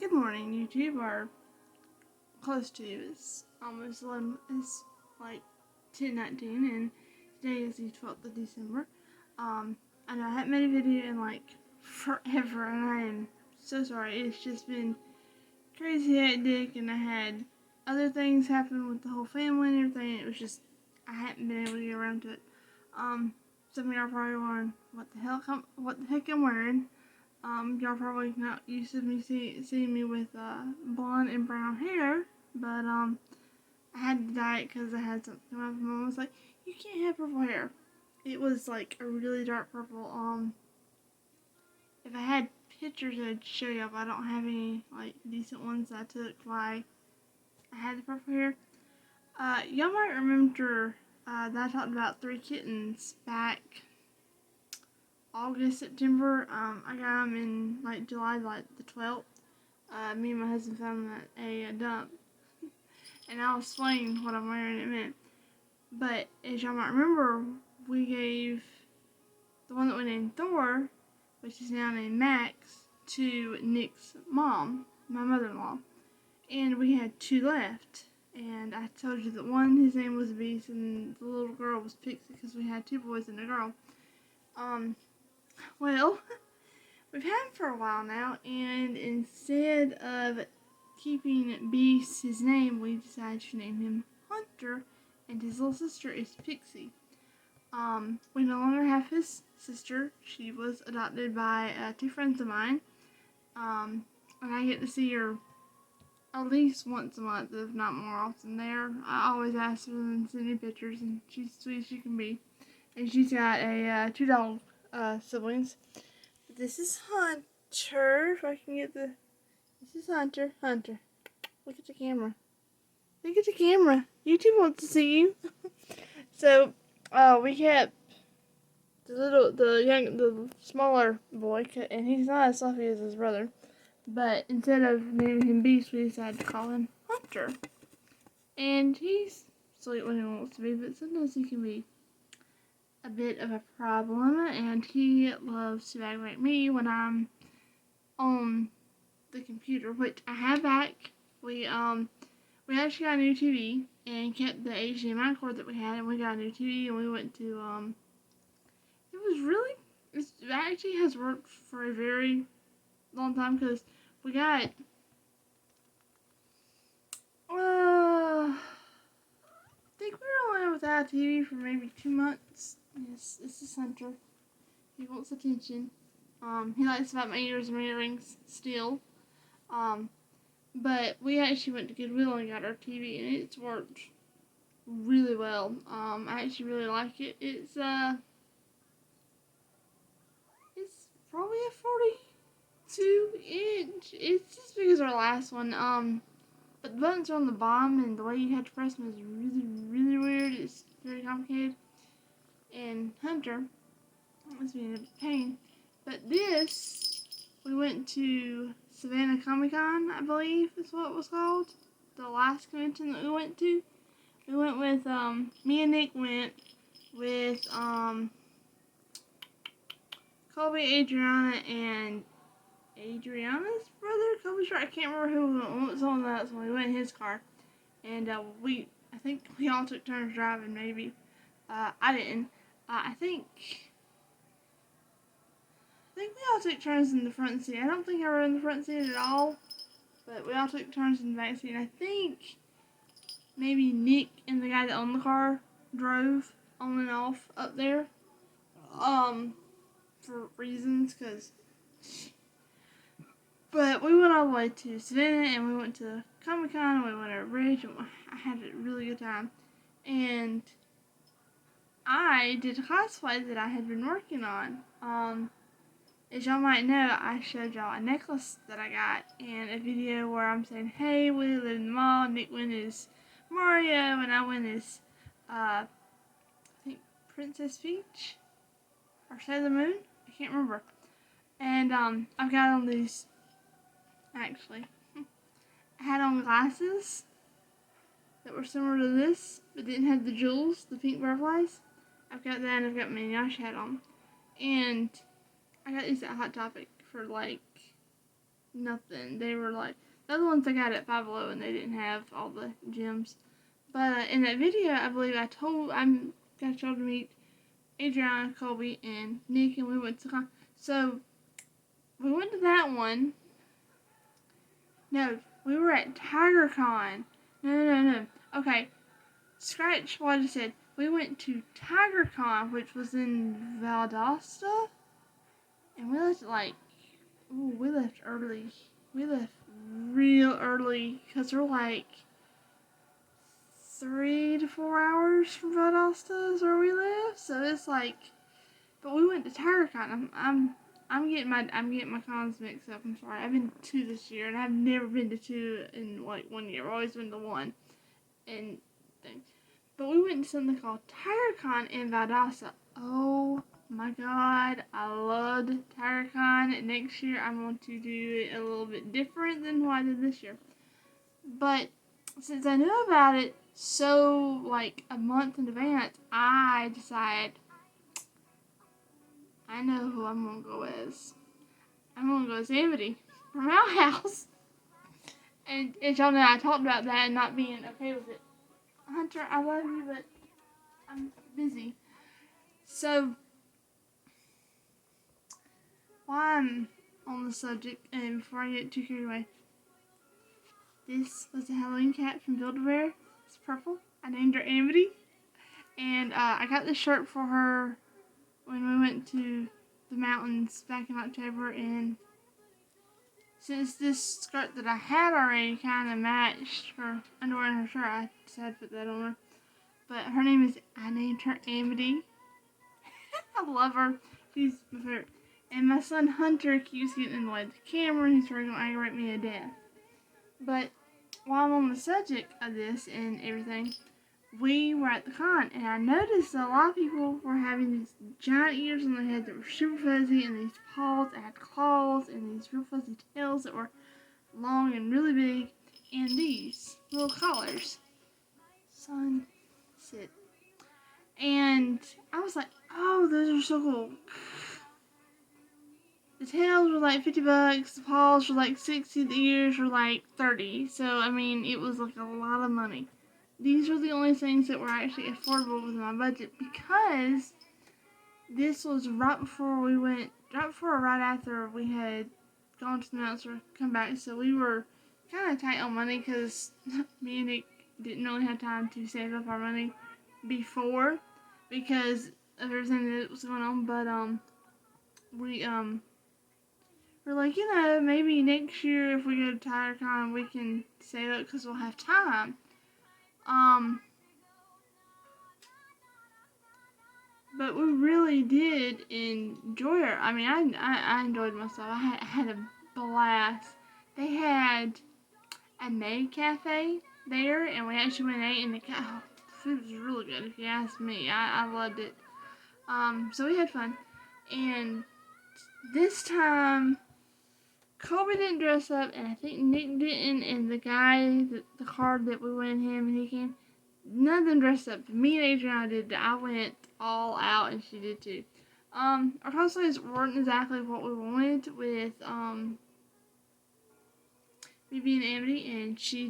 Good morning, YouTube, or close to. It's almost 11, it's like 10:19, and today is the 12th of December. I know I haven't made a video in like forever, and I am so sorry. It's just been crazy hectic, and I had other things happen with the whole family and everything. It was just, I hadn't been able to get around to it. Some of y'all probably wondering what the heck I'm wearing. Y'all probably not used to me seeing me with blonde and brown hair, but I had to dye it because I had something come up, and Mom was like, "You can't have purple hair." It was like a really dark purple. If I had pictures, I'd show y'all, but I don't have any like decent ones that I took while I had the purple hair. Y'all might remember that I talked about 3 kittens back August, September. I got them in like July, like the 12th. Me and my husband found them at a dump, and I'll explain what I'm wearing in a minute. But as y'all might remember, we gave the one that we named Thor, which is now named Max, to Nick's mom, my mother-in-law, and we had 2 left. And I told you that one, his name was Beast, and the little girl was Pixie, because we had 2 boys and a girl. Well, we've had him for a while now, and instead of keeping Beast his name, we decided to name him Hunter, and his little sister is Pixie. We no longer have his sister. She was adopted by 2 friends of mine, and I get to see her at least once a month, if not more often there. I always ask her and send me pictures, and she's sweet as she can be. And she's got 2 dog siblings. This is Hunter. If I can get this is Hunter. Hunter, look at the camera. Look at the camera. YouTube wants to see you. So, we kept the smaller boy, and he's not as fluffy as his brother. But instead of naming him Beast, we decided to call him Hunter. And he's sweet when he wants to be, but sometimes he can be a bit of a problem, and he loves to aggravate me when I'm on the computer, which I have back. We actually got a new TV and kept the HDMI cord that we had, and we got a new TV, and we went to it actually has worked for a very long time, because we got I think we were only without a TV for maybe 2 months. Yes, this is Hunter. He wants attention. He likes to bite my ears and earrings still. But we actually went to Goodwill and got our TV, and it's worked really well. I actually really like it. It's probably a 42-inch. It's as big as our last one. But the buttons are on the bottom, and the way you have to press them is really, really weird. It's very complicated. And Hunter was being a pain. But this, we went to Savannah Comic-Con, I believe is what it was called. The last convention that we went to. We went with, me and Nick went with, Colby, Adriana, and Adriana's brother, Kobe's right. I can't remember who was on that, so we went in his car. And, I think we all took turns driving, maybe. I didn't. I think we all took turns in the front seat. I don't think I rode in the front seat at all, but we all took turns in the back seat. And I think maybe Nick and the guy that owned the car drove on and off up there, for reasons, but we went all the way to Savannah, and we went to Comic-Con, and we went to a bridge, and I had a really good time. And I did a cosplay that I had been working on. As y'all might know, I showed y'all a necklace that I got in a video where I'm saying, hey, we live in the mall, Nick went as Mario, and I went as, I think, Princess Peach, or Sailor Moon, I can't remember. And, I've got on these, actually, I had on glasses that were similar to this, but didn't have the jewels, the pink butterflies. I've got that, and I've got my Nash hat on. And I got these at Hot Topic for like nothing. They were like, the other ones I got at Five Below, and they didn't have all the gems. But in that video, I believe I got y'all to meet Adriana, Colby, and Nick, and we went to con. So we went to that one. No, we were at TigerCon. No. Okay, scratch what I said. We went to TigerCon, which was in Valdosta, and we left we left early. We left real early because we're like 3 to 4 hours from Valdosta is where we live. So it's like, but we went to TigerCon. I'm getting my cons mixed up. I'm sorry. I've been to 2 this year, and I've never been to 2 in like 1 year. I've always been to 1 and thing. But we went to something called TigerCon in Valdosta. Oh my God, I loved TigerCon. Next year, I'm going to do it a little bit different than what I did this year. But since I knew about it so like a month in advance, I decided I know who I'm gonna go as. I'm gonna go as Amity from our house. And as y'all know, I talked about that and not being okay with it. Hunter, I love you, but I'm busy. So while I'm on the subject, and before I get too carried away, this was a Halloween cat from Build-A-Bear. It's purple. I named her Amity. And I got this shirt for her when we went to the mountains back in October. And since this skirt that I had already kind of matched her underwear and her shirt, I decided to put that on her. But her name is, I named her Amity. I love her. She's my favorite. And my son Hunter keeps getting in the way of the camera, and he's probably going to aggravate me to death. But while I'm on the subject of this and everything, we were at the con, and I noticed that a lot of people were having these giant ears on their head that were super fuzzy, and these paws that had claws, and these real fuzzy tails that were long and really big, and these little collars. Son, sit. And I was like, oh, those are so cool. The tails were like $50, the paws were like 60, the ears were like 30. So, I mean, it was like a lot of money. These were the only things that were actually affordable within my budget because this was right before or right after we had gone to the mountains or come back. So we were kind of tight on money because me and Nick didn't really have time to save up our money before because of everything that was going on. But we're like, maybe next year if we go to TigerCon we can save up because we'll have time. But we really did enjoy it. I mean, I enjoyed myself. I had a blast. They had a maid cafe there, and we actually went and ate, and the food was really good, if you ask me. I loved it. So we had fun. And this time, Colby didn't dress up, and I think Nick didn't, and the guy, the card that we went him, and he came, none of them dressed up. Me and Adriana did. I went all out, and she did too. Our cosplays weren't exactly what we wanted with, me being Amity, and she